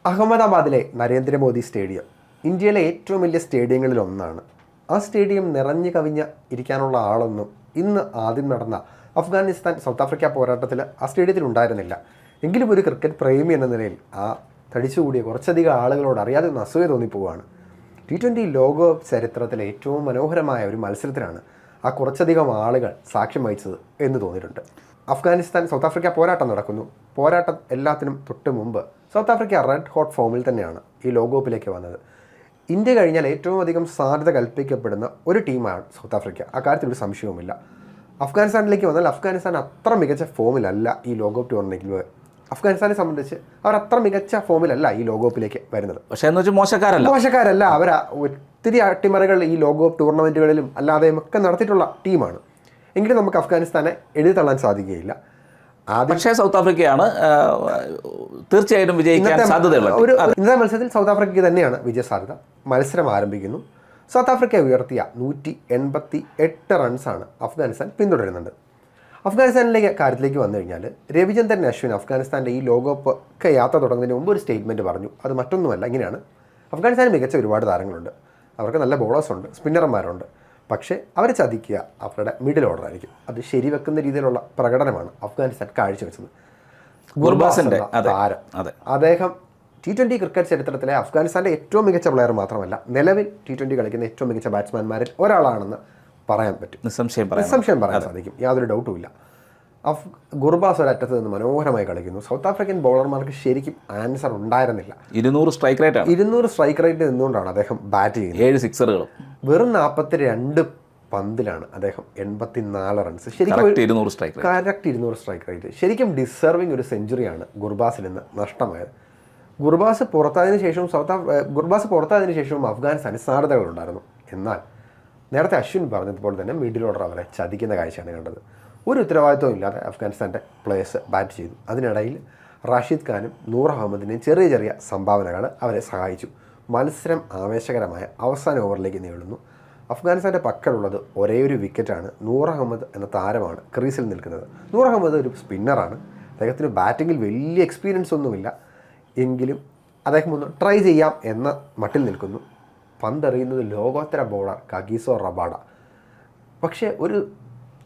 അഹമ്മദാബാദിലെ നരേന്ദ്രമോദി സ്റ്റേഡിയം ഇന്ത്യയിലെ ഏറ്റവും വലിയ സ്റ്റേഡിയങ്ങളിൽ ഒന്നാണ്. ആ സ്റ്റേഡിയം നിറഞ്ഞു കവിഞ്ഞ ഇരിക്കാനുള്ള ആളൊന്നും ഇന്ന് ആദ്യം നടന്ന അഫ്ഗാനിസ്ഥാൻ സൗത്ത് ആഫ്രിക്ക പോരാട്ടത്തിൽ ആ സ്റ്റേഡിയത്തിൽ ഉണ്ടായിരുന്നില്ല. എങ്കിലും ഒരു ക്രിക്കറ്റ് പ്രേമി എന്ന നിലയിൽ ആ തടിച്ചുകൂടിയ കുറച്ചധികം ആളുകളോട് അറിയാതെ ഒന്ന് അസൂയ തോന്നിപ്പോവുകയാണ്. T20 ലോകകപ്പ് ചരിത്രത്തിലെ ഏറ്റവും മനോഹരമായ ഒരു മത്സരത്തിനാണ് ആ കുറച്ചധികം ആളുകൾ സാക്ഷ്യം വഹിച്ചത് എന്ന് തോന്നിയിട്ടുണ്ട്. അഫ്ഗാനിസ്ഥാൻ സൗത്ത് ആഫ്രിക്ക പോരാട്ടം നടക്കുന്നു. പോരാട്ടം എല്ലാത്തിനും തൊട്ട് മുമ്പ് സൗത്ത് ആഫ്രിക്ക റെഡ് ഹോട്ട് ഫോമിൽ തന്നെയാണ് ഈ ലോകകപ്പിലേക്ക് വന്നത്. ഇന്ത്യ കഴിഞ്ഞാൽ ഏറ്റവും അധികം സാധ്യത കൽപ്പിക്കപ്പെടുന്ന ഒരു ടീമാണ് സൗത്ത് ആഫ്രിക്ക. ആ കാര്യത്തിൽ ഒരു സംശയവുമില്ല. അഫ്ഗാനിസ്ഥാനിലേക്ക് വന്നാൽ അഫ്ഗാനിസ്ഥാൻ അത്ര മികച്ച ഫോമിലല്ല ഈ ലോകകപ്പ് ടൂർണമെൻറ്റിൽ. അഫ്ഗാനിസ്ഥാനെ സംബന്ധിച്ച് അവർ അത്ര മികച്ച ഫോമിലല്ല ഈ ലോകകപ്പിലേക്ക് വരുന്നത്. പക്ഷേ എന്ന് വെച്ചാൽ മോശക്കാരല്ല. അവർ ഒത്തിരി അട്ടിമറികൾ ഈ ലോകകപ്പ് ടൂർണമെൻറ്റുകളിലും അല്ലാതെയും ഒക്കെ നടത്തിയിട്ടുള്ള ടീമാണ്. എങ്കിലും നമുക്ക് അഫ്ഗാനിസ്ഥാനെ എഴുതി തള്ളാൻ സാധിക്കുകയില്ല. പക്ഷേ സൗത്ത് ആഫ്രിക്കയാണ് തീർച്ചയായിട്ടും വിജയിക്കാൻ സാധ്യതയുള്ള ഇന്നത്തെ മത്സരത്തിൽ സൗത്ത് ആഫ്രിക്കയ്ക്ക് തന്നെയാണ് വിജയ സാധ്യത. മത്സരം ആരംഭിക്കുന്നു. സൗത്ത് ആഫ്രിക്ക ഉയർത്തിയ 188 റൺസാണ് അഫ്ഗാനിസ്ഥാൻ പിന്തുടരുന്നുണ്ട്. അഫ്ഗാനിസ്ഥാനിലേക്ക് കാര്യത്തിലേക്ക് വന്നു കഴിഞ്ഞാൽ രവിചന്ദ്രൻ അശ്വിൻ അഫ്ഗാനിസ്ഥാൻ്റെ ഈ ലോകകപ്പ് ഒക്കെ യാത്ര തുടങ്ങുന്നതിന് മുമ്പ് ഒരു സ്റ്റേറ്റ്മെൻറ്റ് പറഞ്ഞു. അത് മറ്റൊന്നുമല്ല, ഇങ്ങനെയാണ്: അഫ്ഗാനിസ്ഥാനിൽ മികച്ച ഒരുപാട് താരങ്ങളുണ്ട്, അവർക്ക് നല്ല ബോളേഴ്സുണ്ട്, സ്പിന്നർമാരുണ്ട്. പക്ഷേ അവരെ ചതിക്കുക അവരുടെ മിഡിൽ ഓർഡർ ആയിരിക്കും. അത് ശരിവെക്കുന്ന രീതിയിലുള്ള പ്രകടനമാണ് അഫ്ഗാനിസ്ഥാൻ കാഴ്ചവെച്ചത്. ഗുർബാസിൻ്റെ താരം, അദ്ദേഹം T20 ക്രിക്കറ്റ് ചരിത്രത്തിലെ അഫ്ഗാനിസ്ഥാൻ്റെ ഏറ്റവും മികച്ച പ്ലെയർ മാത്രമല്ല, നിലവിൽ T20 കളിക്കുന്ന ഏറ്റവും മികച്ച ബാറ്റ്സ്മാൻമാരിൽ ഒരാളാണെന്ന് പറയാൻ പറ്റും. നിസ്സംശയം പറയാൻ സാധിക്കും, യാതൊരു ഡൗട്ടുമില്ല. ഗുർബാസ് ഒരറ്റത്ത് നിന്ന് മനോഹരമായി കളിക്കുന്നു. സൗത്ത് ആഫ്രിക്കൻ ബൗളർമാർക്ക് ശരിക്കും ആൻസർ ഉണ്ടായിരുന്നില്ല. 200 സ്ട്രൈക്ക് റേറ്റ് നിന്നുകൊണ്ടാണ് അദ്ദേഹം ബാറ്റ് ചെയ്യുന്നത്. 7 സിക്സറുകളും വെറും 42 പന്തിലാണ് അദ്ദേഹം 84 റൺസ്. ശരിക്കും കറക്റ്റ് 200 സ്ട്രൈക്ക് റേറ്റ്. ശരിക്കും ഡിസർവിങ് ഒരു സെഞ്ചുറിയാണ് ഗുർബാസിൽ നിന്ന് നഷ്ടമായത്. ഗുർബാസ് പുറത്തായതിനു ശേഷവും അഫ്ഗാനിസ്ഥാന് സാധ്യതകളുണ്ടായിരുന്നു. എന്നാൽ നേരത്തെ അശ്വിൻ പറഞ്ഞതുപോലെ തന്നെ മിഡിൽ ഓർഡർ അവരെ ചതിക്കുന്ന കാഴ്ചയാണ് കണ്ടത്. ഒരു ഉത്തരവാദിത്വം ഇല്ലാതെ അഫ്ഗാനിസ്ഥാൻ്റെ പ്ലേയേഴ്സ് ബാറ്റ് ചെയ്തു. അതിനിടയിൽ റാഷിദ് ഖാനും നൂർ അഹമ്മദിനെയും ചെറിയ സംഭാവനകൾ അവരെ സഹായിച്ചു. മത്സരം ആവേശകരമായ അവസാന ഓവറിലേക്ക് നീളുന്നു. അഫ്ഗാനിസ്ഥാൻ്റെ പക്കലുള്ളത് ഒരേ ഒരു വിക്കറ്റാണ്. നൂർ അഹമ്മദ് എന്ന താരമാണ് ക്രീസിൽ നിൽക്കുന്നത്. നൂർ അഹമ്മദ് ഒരു സ്പിന്നറാണ്. അദ്ദേഹത്തിന് ബാറ്റിങ്ങിൽ വലിയ എക്സ്പീരിയൻസ് ഒന്നുമില്ല. എങ്കിലും അദ്ദേഹം ഒന്ന് ട്രൈ ചെയ്യാം എന്ന മട്ടിൽ നിൽക്കുന്നു. പന്തെറിയുന്നത് ലോകോത്തര ബോളർ കഗീസോ റബാഡ. പക്ഷേ ഒരു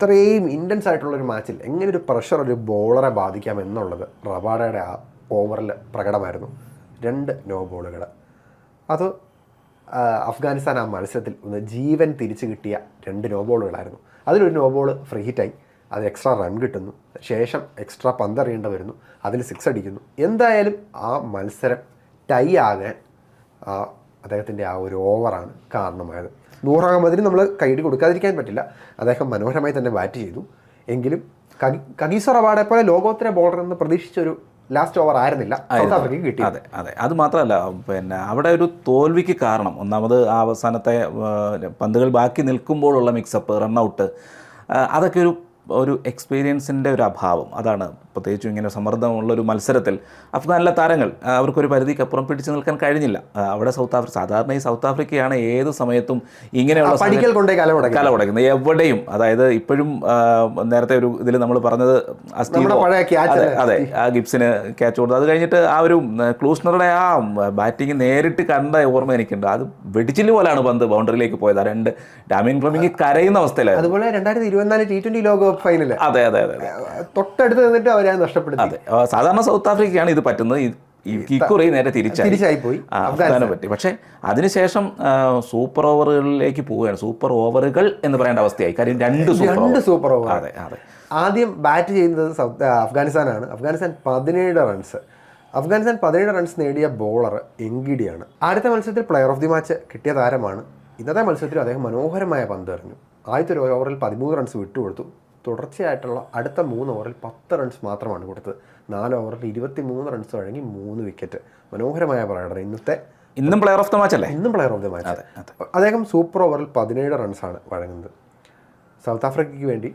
ഇത്രയും ഇൻറ്റൻസ് ആയിട്ടുള്ളൊരു മാച്ചിൽ എങ്ങനെ ഒരു പ്രഷർ ഒരു ബോളറെ ബാധിക്കാം എന്നുള്ളത് റബാഡയുടെ ആ ഓവറിൽ പ്രകടമായിരുന്നു. 2 നോ ബോളുകൾ. അത് അഫ്ഗാനിസ്ഥാൻ ആ മത്സരത്തിൽ ഒന്ന് ജീവൻ തിരിച്ചു കിട്ടിയ 2 നോ ബോളുകളായിരുന്നു. അതിലൊരു നോ ബോൾ ഫ്രീ ഹിറ്റായി, അത് എക്സ്ട്രാ റൺ കിട്ടുന്നു. ശേഷം എക്സ്ട്രാ പന്തെറിയേണ്ടി വരുന്നു, അതിൽ 6 അടിക്കുന്നു. എന്തായാലും ആ മത്സരം ടൈ ആകാൻ അദ്ദേഹത്തിൻ്റെ ആ ഒരു ഓവറാണ് കാരണമായത്. നൂർ അഹമ്മദിന് നമ്മൾ കൈയ്യടി കൊടുക്കാതിരിക്കാൻ പറ്റില്ല. അദ്ദേഹം മനോഹരമായി തന്നെ ബാറ്റ് ചെയ്തു. എങ്കിലും കഗീസോ റബാഡയെ പോലെ ലോകോത്തര ബോളർ എന്ന് പ്രതീക്ഷിച്ചൊരു ലാസ്റ്റ് ഓവർ ആയിരുന്നില്ല സൗത്ത് ആഫ്രിക്കയ്ക്ക് കിട്ടിയത്. അതെ, അത് മാത്രമല്ല, അവിടെ ഒരു തോൽവിക്ക് കാരണം ഒന്നാമത് ആ അവസാനത്തെ പന്തുകൾ ബാക്കി നിൽക്കുമ്പോഴുള്ള മിക്സപ്പ്, റണ്ണൗട്ട്, അതൊക്കെ ഒരു എക്സ്പീരിയൻസിൻ്റെ ഒരു അഭാവം. അതാണ് പ്രത്യേകിച്ചും ഇങ്ങനെ സമ്മർദ്ദമുള്ളൊരു മത്സരത്തിൽ അഫ്ഗാനിലെ താരങ്ങൾ അവർക്കൊരു പരിധിക്കപ്പുറം പിടിച്ചു നിൽക്കാൻ കഴിഞ്ഞില്ല. അവിടെ സാധാരണ ഈ സൗത്ത് ആഫ്രിക്കയാണ് ഏത് സമയത്തും ഇങ്ങനെയുള്ള കലമുടക്കുന്നത് എവിടെയും. അതായത് ഇപ്പോഴും നേരത്തെ ഒരു ഇതിൽ നമ്മൾ പറഞ്ഞത് അതെ, ആ ഗിബ്സിന് ക്യാച്ച് കൊടുത്തു. അത് കഴിഞ്ഞിട്ട് ആ ഒരു ക്ലൂസ്നറുടെ ആ ബാറ്റിംഗ് നേരിട്ട് കണ്ട ഓർമ്മ എനിക്കുണ്ട്. അത് വെടിച്ചില് പോലാണ് പന്ത് ബൗണ്ടറിയിലേക്ക് പോയത്. 2 ഡാമിൻ ഫ്ലമിംഗ് കരയുന്ന അവസ്ഥയിലായിരുന്നു. അതുപോലെ 2024 T20 ലോകകപ്പ് ഫൈനൽ അതെ തൊട്ടടുത്ത് നിന്നിട്ട് അവരെ നഷ്ടപ്പെടുത്തി. അതെ, സാധാരണ സൗത്ത് ആഫ്രിക്കയാണ് ഇത് പറ്റുന്നത്. ഇക്കുറി നേരെ തിരിച്ചായി പോയി അഫ്ഗാനെ പറ്റി. പക്ഷേ അതിനുശേഷം സൂപ്പർ ഓവറുകളിലേക്ക് പോവുകയാണ്. സൂപ്പർ ഓവറുകൾ എന്ന് പറയേണ്ട അവസ്ഥയായി. കാര്യം 2 സൂപ്പർ ഓവർ. അതെ. ആദ്യം ബാറ്റ് ചെയ്യുന്നത് അഫ്ഗാനിസ്ഥാനാണ്. അഫ്ഗാനിസ്ഥാൻ 17 റൺസ് നേടിയ ബോളർ എങ്കിഡിയാണ്. ആദ്യത്തെ മത്സരത്തിൽ പ്ലെയർ ഓഫ് ദി മാച്ച് കിട്ടിയ താരമാണ്. ഇന്നത്തെ മത്സരത്തിൽ അദ്ദേഹം മനോഹരമായ പന്ത് എറിഞ്ഞു. ആദ്യത്തെ ഒരു ഓവറിൽ 13 റൺസ് വിട്ടുകൊടുത്തു. തുടർച്ചയായിട്ടുള്ള അടുത്ത 3 ഓവറിൽ 10 റൺസ് മാത്രമാണ് കൊടുത്തത്. 4 ഓവറിൽ 23 റൺസ് വഴങ്ങി 3 വിക്കറ്റ്. മനോഹരമായ പ്രകടനം. ഇന്നും പ്ലെയർ ഓഫ് ദ മാച്ച് അല്ലേ? ഇന്നും പ്ലെയർ ഓഫ് ദ മാച്ച്. അദ്ദേഹം സൂപ്പർ ഓവറിൽ 17 റൺസാണ് വഴങ്ങുന്നത്. സൗത്ത് ആഫ്രിക്കയ്ക്ക് വേണ്ടി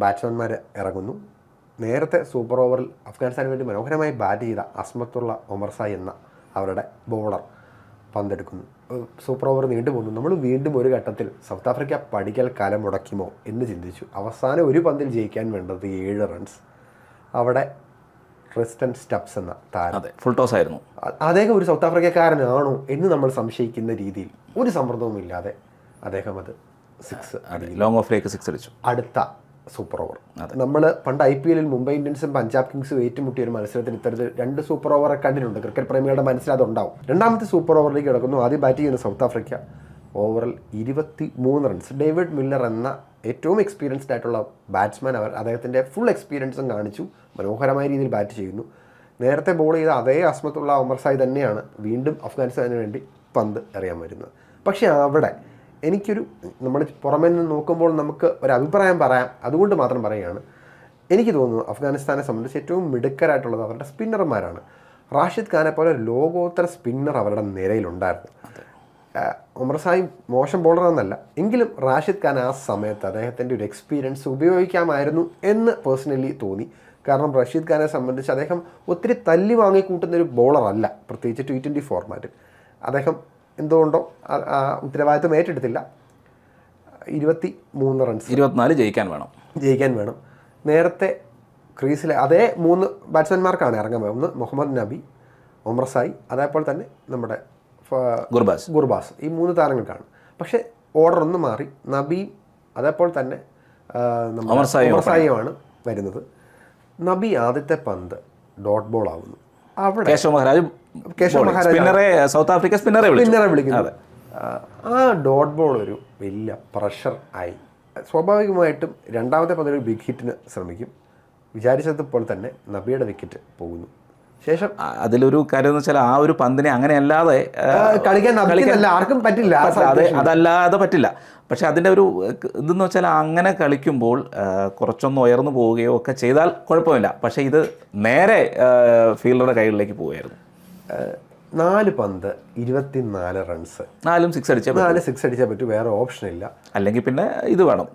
ബാറ്റ്സ്മാൻമാർ ഇറങ്ങുന്നു. നേരത്തെ സൂപ്പർ ഓവറിൽ അഫ്ഗാനിസ്ഥാന് വേണ്ടി മനോഹരമായി ബാറ്റ് ചെയ്ത അസ്മത്തുള്ള ഒമർസായി എന്ന അവരുടെ ബോളർ പന്തെടുക്കുന്നു. സൂപ്പർ ഓവർ നീണ്ടുപോകുന്നു. നമ്മൾ വീണ്ടും ഒരു ഘട്ടത്തിൽ സൗത്ത് ആഫ്രിക്ക പടിക്കൽ കല മുടക്കുമോ എന്ന് ചിന്തിച്ചു. അവസാനം ഒരു പന്തിൽ ജയിക്കാൻ വേണ്ടത് 7 റൺസ്. അവിടെ ട്രിസ്റ്റൻ സ്റ്റബ്സ് എന്ന താരം. അതെ, ഫുൾ ടോസ് ആയിരുന്നു. അദ്ദേഹം ഒരു സൗത്ത് ആഫ്രിക്കക്കാരനാണോ എന്ന് നമ്മൾ സംശയിക്കുന്ന രീതിയിൽ ഒരു സമ്മർദ്ദവും ഇല്ലാതെ അദ്ദേഹം അത് 6 ലോങ് ഓഫിലേക്ക് 6 അടിച്ചു. അടുത്ത സൂപ്പർ ഓവർ. നമ്മൾ പണ്ട് IPL മുംബൈ ഇന്ത്യൻസും പഞ്ചാബ് കിങ്സും ഏറ്റുമുട്ടിയ ഒരു മത്സരത്തിൽ ഇത്തരത്തിൽ 2 സൂപ്പർ ഓവർ കണ്ടിട്ടുണ്ട്. ക്രിക്കറ്റ് പ്രേമികളുടെ മനസ്സിൽ അതുണ്ടാവും. രണ്ടാമത്തെ സൂപ്പർ ഓവറിലേക്ക് കിടക്കുന്നു. ആദ്യം ബാറ്റ് ചെയ്യുന്ന സൗത്ത് ആഫ്രിക്ക. ഓവറിൽ 23 റൺസ്. ഡേവിഡ് മില്ലർ എന്ന ഏറ്റവും എക്സ്പീരിയൻസ്ഡ് ആയിട്ടുള്ള ബാറ്റ്സ്മാൻ അദ്ദേഹത്തിൻ്റെ ഫുൾ എക്സ്പീരിയൻസും കാണിച്ചു മനോഹരമായ രീതിയിൽ ബാറ്റ് ചെയ്യുന്നു. നേരത്തെ ബോൾ ചെയ്ത അതേ അസ്മത്തുള്ള ഒമർ സായി തന്നെയാണ് വീണ്ടും അഫ്ഗാനിസ്ഥാനു വേണ്ടി പന്ത് എറിയാൻ വരുന്നത്. പക്ഷേ അവിടെ എനിക്കൊരു നമ്മൾ പുറമേ നിന്ന് നോക്കുമ്പോൾ നമുക്ക് ഒരു അഭിപ്രായം പറയാം, അതുകൊണ്ട് മാത്രം പറയുകയാണ്. എനിക്ക് തോന്നുന്നു അഫ്ഗാനിസ്ഥാനെ സംബന്ധിച്ച് ഏറ്റവും മിടുക്കരായിട്ടുള്ളത് അവരുടെ സ്പിന്നർമാരാണ്. റാഷിദ് ഖാനെ പോലെ ലോകോത്തര സ്പിന്നർ അവരുടെ നിരയിലുണ്ടായിരുന്നു. ഒമർ സായി മോശം ബോളറെന്നല്ല, എങ്കിലും റാഷിദ് ഖാൻ ആ സമയത്ത് അദ്ദേഹത്തിൻ്റെ ഒരു എക്സ്പീരിയൻസ് ഉപയോഗിക്കാമായിരുന്നു എന്ന് പേഴ്സണലി തോന്നി. കാരണം റഷീദ് ഖാനെ സംബന്ധിച്ച് അദ്ദേഹം ഒത്തിരി തല്ലി വാങ്ങിക്കൂട്ടുന്നൊരു ബോളറല്ല, പ്രത്യേകിച്ച് T20 ഫോർമാറ്റിൽ. അദ്ദേഹം എന്തുകൊണ്ടോ ഉത്തരവാദിത്വം ഏറ്റെടുത്തില്ല. 23 റൺസ്, 24 ജയിക്കാൻ വേണം. നേരത്തെ ക്രീസിലെ അതേ 3 ബാറ്റ്സ്മാൻമാർക്കാണ് ഇറങ്ങാൻ പോയത്. ഒന്ന് മുഹമ്മദ് നബി, ഒമർ സായി, അതേപോലെ തന്നെ നമ്മുടെ ഗുർബാസ്. ഈ 3 താരങ്ങൾക്കാണ്. പക്ഷേ ഓർഡർ ഒന്ന് മാറി. നബിയും അതേപോലെ തന്നെ ഒമർ സായിയുമാണ് വരുന്നത്. നബി ആദ്യത്തെ പന്ത് ഡോട്ട് ബോൾ ആവുന്നു. അവിടെ കേശവ് മഹാരാജ് സൗത്ത് ആഫ്രിക്ക സ്പിന്നറെ വിളിക്കുന്നത്. ആ ഡോട്ട് ബോൾ ഒരു വലിയ പ്രഷർ ആയി. സ്വാഭാവികമായിട്ടും രണ്ടാമത്തെ പന്തിൽ ഒരു ബിഗ് ഹിറ്റിന് ശ്രമിക്കും. വിചാരിച്ചതുപോലെ തന്നെ നബിയുടെ വിക്കറ്റ് പോകുന്നു. ശേഷം അതിലൊരു കാര്യം എന്ന് വെച്ചാൽ ആ ഒരു പന്തിനെ അങ്ങനെ അല്ലാതെ കളിക്കാൻ ആർക്കും പറ്റില്ല, അതല്ലാതെ പറ്റില്ല. പക്ഷെ അതിൻ്റെ ഒരു ഇതെന്ന് വെച്ചാൽ അങ്ങനെ കളിക്കുമ്പോൾ കുറച്ചൊന്ന് ഉയർന്നു പോവുകയോ ഒക്കെ ചെയ്താൽ കുഴപ്പമില്ല. പക്ഷേ ഇത് നേരെ ഫീൽഡറുടെ കൈകളിലേക്ക് പോവുകയായിരുന്നു. 4 പന്ത് 24 റൺസ്, 4 സിക്സ് അടിച്ചാൽ പറ്റൂ. വേറെ ഓപ്ഷൻ ഇല്ല. അല്ലെങ്കിൽ പിന്നെ ഇത് വേണം,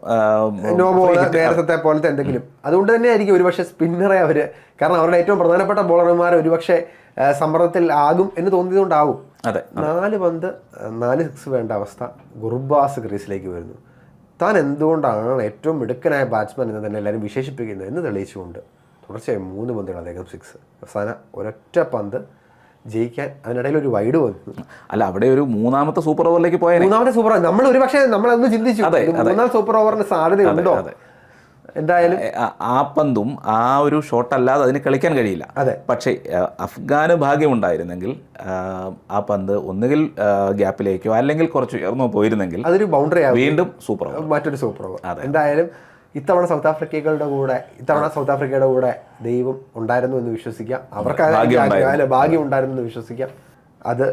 നോ ബോൾ, നേരത്തെ പോലത്തെ എന്തെങ്കിലും. അതുകൊണ്ട് തന്നെ ആയിരിക്കും ഒരുപക്ഷെ സ്പിന്നറെ അവർ, കാരണം അവരുടെ ഏറ്റവും പ്രധാനപ്പെട്ട ബോളർമാർ ഒരുപക്ഷെ സമ്മർദ്ദത്തിൽ ആകും എന്ന് തോന്നിയതുകൊണ്ടാവും. 4 പന്ത് 4 സിക്സ് വേണ്ട അവസ്ഥ. ഗുർബാസ് ക്രീസിലേക്ക് വരുന്നു. താൻ എന്തുകൊണ്ടാണ് ഏറ്റവും മിടുക്കനായ ബാറ്റ്സ്മാൻ എന്ന് തന്നെ എല്ലാവരും വിശേഷിപ്പിക്കുന്നത് എന്ന് തെളിയിച്ചുകൊണ്ട് തുടർച്ചയായി 3 പന്തുകൾ അദ്ദേഹം 6. അവസാന ഒരൊറ്റ പന്ത് ജയിക്കാൻ അതിനിടയിൽ ഒരു വൈഡ് വന്നു. അല്ല, അവിടെ ഒരു മൂന്നാമത്തെ സൂപ്പർ ഓവറിലേക്ക് പോയാൽ നമ്മൾ ഒരു പക്ഷേ നമ്മളൊന്ന് ചിന്തിച്ചു 3ാം സൂപ്പർ ഓവറിന് സാധ്യതയുണ്ടോ. എന്തായാലും ആ പന്തും ആ ഒരു ഷോട്ട് അല്ലാതെ അതിന് കളിക്കാൻ കഴിയില്ല. പക്ഷേ അഫ്ഗാന് ഭാഗ്യമുണ്ടായിരുന്നെങ്കിൽ ആ പന്ത് ഒന്നുകിൽ ഗ്യാപ്പിലേക്കോ അല്ലെങ്കിൽ കുറച്ച് ഉയർന്നോ പോയിരുന്നെങ്കിൽ അതൊരു ബൗണ്ടറി വീണ്ടും സൂപ്പർ ഓവർ, മറ്റൊരു സൂപ്പർ ഓവർ. എന്തായാലും ഇത്തവണ സൗത്ത് ആഫ്രിക്കയുടെ കൂടെ ദൈവം ഉണ്ടായിരുന്നു എന്ന് വിശ്വസിക്കാം. അവർക്ക് ഭാഗ്യം ഉണ്ടായിരുന്നു എന്ന് വിശ്വസിക്കാം. അത്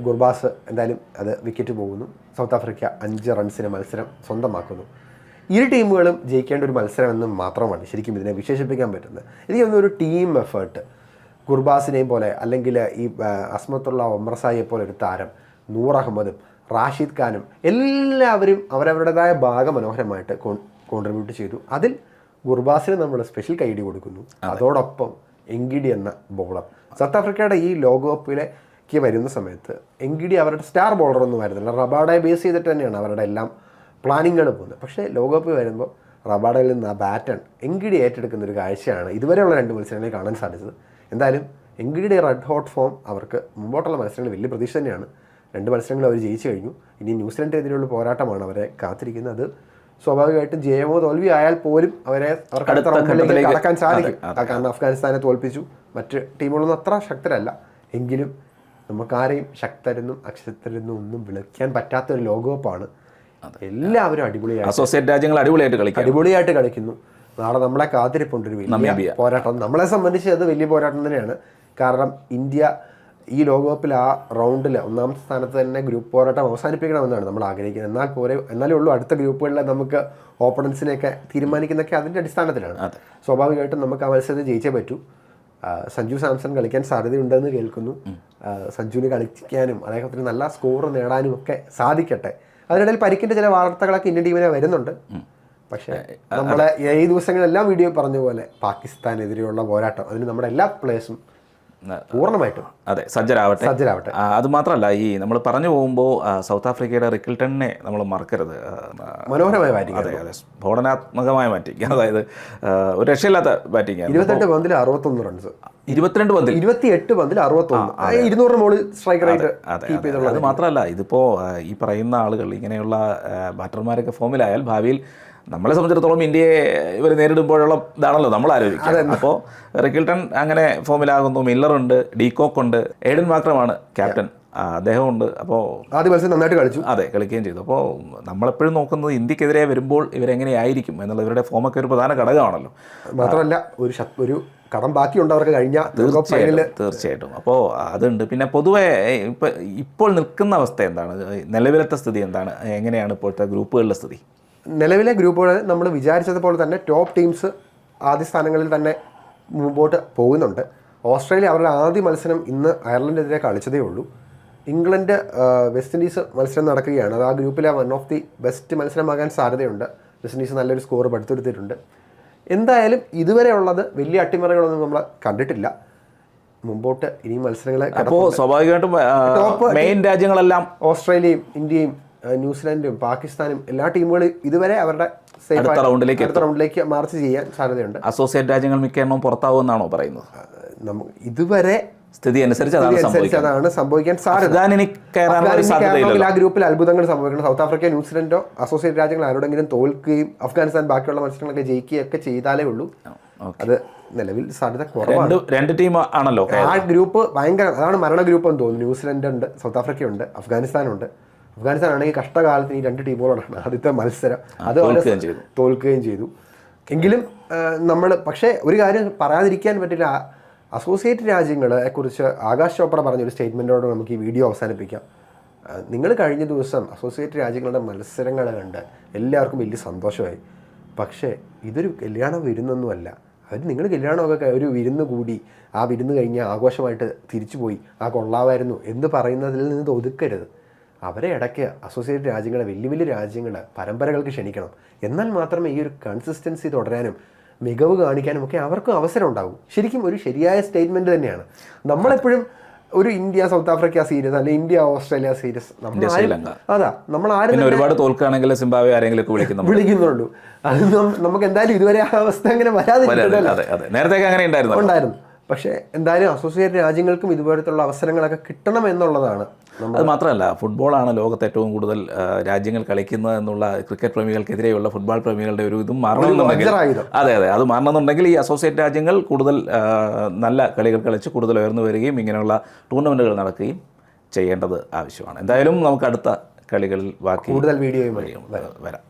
ഗുർബാസ് എന്തായാലും അത് വിക്കറ്റ് പോകുന്നു. സൗത്ത് ആഫ്രിക്ക 5 റൺസിന് മത്സരം സ്വന്തമാക്കുന്നു. ഇരു ടീമുകളും ജയിക്കേണ്ട ഒരു മത്സരം എന്ന് മാത്രമാണ് ശരിക്കും ഇതിനെ വിശേഷിപ്പിക്കാൻ പറ്റുന്നത്. എനിക്ക് തോന്നുന്നു ഒരു ടീം എഫേർട്ട്, ഗുർബാസിനെയും പോലെ അല്ലെങ്കിൽ ഈ അസ്മത്തുള്ള ഒമർ സായിയെ പോലെ ഒരു താരം, നൂർ അഹമ്മദും റാഷിദ് ഖാനും എല്ലാവരും അവരവരുടേതായ ഭാഗം മനോഹരമായിട്ട് കോൺട്രിബ്യൂട്ട് ചെയ്തു. അതിൽ ഗുർബാസിന് നമ്മൾ സ്പെഷ്യൽ കൈഡി കൊടുക്കുന്നു. അതോടൊപ്പം എങ്കിഡി എന്ന ബോളർ, സൗത്ത് ആഫ്രിക്കയുടെ ഈ ലോകകപ്പിലേക്ക് വരുന്ന സമയത്ത് എങ്കിഡി അവരുടെ സ്റ്റാർ ബോളറൊന്നും ആയിരുന്നില്ല. റബാഡയെ ബേസ് ചെയ്തിട്ട് തന്നെയാണ് അവരുടെ എല്ലാം പ്ലാനിങ്ങുകൾ പോകുന്നത്. പക്ഷേ ലോകകപ്പ് വരുമ്പോൾ റബാഡയിൽ നിന്ന് ആ ബാറ്റൺ എങ്കിഡി ഏറ്റെടുക്കുന്ന ഒരു കാഴ്ചയാണ് ഇതുവരെയുള്ള 2 മത്സരങ്ങളിൽ കാണാൻ സാധിച്ചത്. എന്തായാലും എങ്കിഡിയുടെ റെഡ് ഹോട്ട് ഫോം അവർക്ക് മുമ്പോട്ടുള്ള മത്സരങ്ങളിൽ വലിയ പ്രതീക്ഷ തന്നെയാണ്. 2 മത്സരങ്ങൾ അവർ ജയിച്ചു കഴിഞ്ഞു. ഇനി ന്യൂസിലൻഡിനെതിരെയുള്ള പോരാട്ടമാണ് അവരെ കാത്തിരിക്കുന്നത്. അത് സ്വാഭാവികമായിട്ടും ജയമോ തോൽവി ആയാൽ പോലും അവർക്ക് അടുത്ത റൗണ്ടിലേക്ക് കടക്കാൻ സാധിക്കും. കാരണം അഫ്ഗാനിസ്ഥാനെ തോൽപ്പിച്ചു. മറ്റ് ടീമുകളൊന്നും അത്ര ശക്തരല്ല. എങ്കിലും നമുക്കാരെയും ശക്തരെന്നും അശക്തരെന്നും ഒന്നും വിളിക്കാൻ പറ്റാത്തൊരു ലോകകപ്പാണ്. എല്ലാവരും അടിപൊളിയായിട്ട് കളിക്കുന്നു. നാളെ നമ്മളെ കാത്തിരിപ്പുണ്ടൊരു വലിയ പോരാട്ടം. നമ്മളെ സംബന്ധിച്ച് അത് വലിയ പോരാട്ടം തന്നെയാണ്. കാരണം ഇന്ത്യ ഈ ലോകകപ്പിൽ ആ റൗണ്ടിൽ 1ാം സ്ഥാനത്ത് തന്നെ ഗ്രൂപ്പ് പോരാട്ടം അവസാനിപ്പിക്കണമെന്നാണ് നമ്മൾ ആഗ്രഹിക്കുന്നത്. എന്നാലേ ഉള്ളൂ അടുത്ത ഗ്രൂപ്പുകളിൽ നമുക്ക് ഓപ്പണൻസിനെയൊക്കെ തീരുമാനിക്കുന്നതൊക്കെ അതിൻ്റെ അടിസ്ഥാനത്തിലാണ്. സ്വാഭാവികമായിട്ടും നമുക്ക് ആ മത്സരത്തിൽ ജയിച്ചേ പറ്റൂ. സഞ്ജു സാംസൺ കളിക്കാൻ സാധ്യതയുണ്ടെന്ന് കേൾക്കുന്നു. സഞ്ജുവിന് കളിക്കാനും അദ്ദേഹത്തിന് നല്ല സ്കോർ നേടാനും ഒക്കെ സാധിക്കട്ടെ. അതിനിടയിൽ പരിക്കിൻ്റെ ചില വാർത്തകളൊക്കെ ഇന്ത്യൻ ടീമിനെ വരുന്നുണ്ട്. പക്ഷേ നമ്മളെ ഈ ദിവസങ്ങളെല്ലാം വീഡിയോ പറഞ്ഞ പോലെ പാകിസ്ഥാനെതിരെയുള്ള പോരാട്ടം, അതിന് നമ്മുടെ എല്ലാ പ്ലേയേഴ്സും പൂർണ്ണമായിട്ടും അതെ സജ്ജരാവട്ടെ. അത് മാത്രമല്ല ഈ നമ്മൾ പറഞ്ഞു പോകുമ്പോൾ സൗത്ത് ആഫ്രിക്കയുടെ റിക്കിൾട്ടണിനെ നമ്മൾ മറക്കരുത്. മനോഹരമായ ബാറ്റിംഗ്. അതെ അതെ, സ്ഫോടനാത്മകമായ ബാറ്റിംഗ്. അതായത് ഒരു രക്ഷയില്ലാത്ത ബാറ്റിംഗ്. 28 പന്തിൽ 61 റൺസ്, 22 പന്തിൽ 28 പന്തിൽ 61, 200 മുകളിൽ സ്ട്രൈക്ക് റേറ്റ്. അത് മാത്രമല്ല, ഇതിപ്പോൾ ഈ പറയുന്ന ആളുകൾ ഇങ്ങനെയുള്ള ബാറ്റർമാരൊക്കെ ഫോമിലായാൽ ഭാവിയിൽ നമ്മളെ സംബന്ധിച്ചിടത്തോളം ഇന്ത്യയെ ഇവർ നേരിടുമ്പോഴുള്ള ഇതാണല്ലോ നമ്മൾ ആലോചിക്കുന്നത്. അപ്പോൾ റിക്കിൾട്ടൺ അങ്ങനെ ഫോമിലാകുന്നു, മില്ലറുണ്ട്, ഡീകോക്ക് ഉണ്ട്, എയ്ഡൻ മാക്രമാണ് ക്യാപ്റ്റൻ, അദ്ദേഹമുണ്ട്. അപ്പോൾ ആദ്യ മത്സരം നന്നായിട്ട് കളിച്ചു. അതെ, കളിക്കുകയും ചെയ്തു. അപ്പോൾ നമ്മളെപ്പോഴും നോക്കുന്നത് ഇന്ത്യക്കെതിരെ വരുമ്പോൾ ഇവരെങ്ങനെയായിരിക്കും എന്നുള്ള ഇവരുടെ ഫോമൊക്കെ ഒരു പ്രധാന ഘടകമാണല്ലോ. മാത്രമല്ല ഒരു കടം ബാക്കിയുണ്ടവർക്ക് കഴിഞ്ഞ തീർച്ചയായിട്ടും. അപ്പോൾ അതുണ്ട്. പിന്നെ പൊതുവെ ഇപ്പോൾ നിൽക്കുന്ന അവസ്ഥ എന്താണ്, നിലവിലത്തെ സ്ഥിതി എന്താണ്, എങ്ങനെയാണ് ഇപ്പോഴത്തെ ഗ്രൂപ്പുകളുടെ സ്ഥിതി? നിലവിലെ ഗ്രൂപ്പുകൾ നമ്മൾ വിചാരിച്ചതുപോലെ തന്നെ ടോപ്പ് ടീംസ് ആദ്യ സ്ഥാനങ്ങളിൽ തന്നെ മുമ്പോട്ട് പോകുന്നുണ്ട്. ഓസ്ട്രേലിയ അവരുടെ ആദ്യ മത്സരം ഇന്ന് അയർലൻഡിനെതിരെ കളിച്ചതേ ഉള്ളൂ. ഇംഗ്ലണ്ട് വെസ്റ്റ് ഇൻഡീസ് മത്സരം നടക്കുകയാണ്. അത് ആ ഗ്രൂപ്പിലെ വൺ ഓഫ് ദി ബെസ്റ്റ് മത്സരമാകാൻ സാധ്യതയുണ്ട്. വെസ്റ്റ് ഇൻഡീസ് നല്ലൊരു സ്കോർ പടുത്തുകൊടുത്തിട്ടുണ്ട്. എന്തായാലും ഇതുവരെ ഉള്ളത് വലിയ അട്ടിമറികളൊന്നും നമ്മൾ കണ്ടിട്ടില്ല. മുമ്പോട്ട് ഇനി മത്സരങ്ങളെ അപ്പോൾ സ്വാഭാവികമായിട്ടും മെയിൻ രാജ്യങ്ങളെല്ലാം ഓസ്ട്രേലിയയും ഇന്ത്യയും ന്യൂസിലാൻഡും പാകിസ്ഥാനും എല്ലാ ടീമുകളും ഇതുവരെ അവരുടെ അടുത്ത റൗണ്ടിലേക്ക് മാർച്ച് ചെയ്യാൻ സാധ്യതയുണ്ട്. അസോസിയേറ്റ് രാജ്യങ്ങൾ മിക്ക എണ്ണം പുറത്താവുമെന്നാണോ പറയുന്നത്? ഇതുവരെ സ്ഥിതി അനുസരിച്ച് അതാണ് സംഭവിക്കാൻ സാധ്യത. ആ ഗ്രൂപ്പിൽ അത്ഭുതങ്ങൾ സംഭവിക്കണം. സൗത്ത് ആഫ്രിക്ക, ന്യൂസിലൻഡോ അസോസിയേറ്റ് രാജ്യങ്ങൾ ആരോടെങ്കിലും തോൽക്കുകയും അഫ്ഗാനിസ്ഥാൻ ബാക്കിയുള്ള മത്സരങ്ങളൊക്കെ ജയിക്കുകയൊക്കെ ചെയ്താലേ ഉള്ളൂ. അത് നിലവിൽ സാധ്യത കുറവാണ്. രണ്ട് ടീം ആണല്ലോ ആ ഗ്രൂപ്പ്. ഭയങ്കര അതാണ് മരണ ഗ്രൂപ്പ് എന്ന് തോന്നുന്നു. ന്യൂസിലൻഡ് ഉണ്ട്, സൗത്ത് ആഫ്രിക്ക ഉണ്ട്, അഫ്ഗാനിസ്ഥാനുണ്ട്. അഫ്ഗാനിസ്ഥാൻ ആണെങ്കിൽ കഷ്ടകാലത്തിന് ഈ 2 ടീമുകളോടാണ് ആദ്യത്തെ മത്സരം. അത് തോൽക്കുകയും ചെയ്തു. എങ്കിലും നമ്മൾ പക്ഷേ ഒരു കാര്യം പറയാതിരിക്കാൻ പറ്റില്ല. അസോസിയേറ്റ് രാജ്യങ്ങളെ കുറിച്ച് ആകാശ് ചോപ്ര പറഞ്ഞൊരു സ്റ്റേറ്റ്മെൻറ്റോട് നമുക്ക് ഈ വീഡിയോ അവസാനിപ്പിക്കാം. നിങ്ങൾ കഴിഞ്ഞ ദിവസം അസോസിയേറ്റ് രാജ്യങ്ങളുടെ മത്സരങ്ങൾ കണ്ട് എല്ലാവർക്കും വലിയ സന്തോഷമായി. പക്ഷേ ഇതൊരു കല്യാണ വിരുന്നൊന്നുമല്ല. നിങ്ങൾ കല്യാണമൊക്കെ ഒരു വിരുന്ന് കൂടി, ആ വിരുന്ന് കഴിഞ്ഞ് ആഘോഷമായിട്ട് തിരിച്ചു പോയി, ആ കൊള്ളാമായിരുന്നു എന്ന് പറയുന്നതിൽ നിന്ന് ഒതുക്കരുത്. അവരെ ഇടയ്ക്ക് അസോസിയേറ്റ് രാജ്യങ്ങളെ, വലിയ വലിയ രാജ്യങ്ങൾ പരമ്പരകൾക്ക് ക്ഷണിക്കണം. എന്നാൽ മാത്രമേ ഈ ഒരു കൺസിസ്റ്റൻസി തുടരാനും മികവ് കാണിക്കാനും ഒക്കെ അവർക്കും അവസരം ഉണ്ടാകും. ശരിക്കും ഒരു ശരിയായ സ്റ്റേറ്റ്മെൻറ്റ് തന്നെയാണ്. നമ്മളെപ്പോഴും ഒരു ഇന്ത്യ സൗത്ത് ആഫ്രിക്ക സീരീസ് അല്ലെങ്കിൽ ഇന്ത്യ ഓസ്ട്രേലിയ സീരീസ് നമ്മൾ ആരും ഒരുപാട് തോൽക്കുകയാണെങ്കിൽ സിംബാബ്വെ ആരെങ്കിലും വിളിക്കുന്നുള്ളൂ. അത് നമുക്ക് എന്തായാലും ഇതുവരെ ആ അവസ്ഥ അങ്ങനെ നേരത്തെ അങ്ങനെ ഉണ്ടായിരുന്നു. പക്ഷേ എന്തായാലും അസോസിയേറ്റ് രാജ്യങ്ങൾക്കും ഇതുപോലത്തുള്ള അവസരങ്ങളൊക്കെ കിട്ടണം എന്നുള്ളതാണ്. അത് മാത്രമല്ല, ഫുട്ബോളാണ് ലോകത്ത് ഏറ്റവും കൂടുതൽ രാജ്യങ്ങൾ കളിക്കുന്നത് എന്നുള്ള ക്രിക്കറ്റ് പ്രേമികൾക്കെതിരെയുള്ള ഫുട്ബോൾ പ്രേമികളുടെ ഒരു ഇതും മാറണമെന്നുണ്ടെങ്കിൽ അതെ അത് മാറണമെന്നുണ്ടെങ്കിൽ ഈ അസോസിയേറ്റ് രാജ്യങ്ങൾ കൂടുതൽ നല്ല കളികൾ കളിച്ച് കൂടുതൽ ഉയർന്നു വരികയും ഇങ്ങനെയുള്ള ടൂർണമെൻറ്റുകൾ നടക്കുകയും ചെയ്യേണ്ടത് ആവശ്യമാണ്. എന്തായാലും നമുക്ക് അടുത്ത കളികളിൽ ബാക്കി കൂടുതൽ വീഡിയോയും വരാം.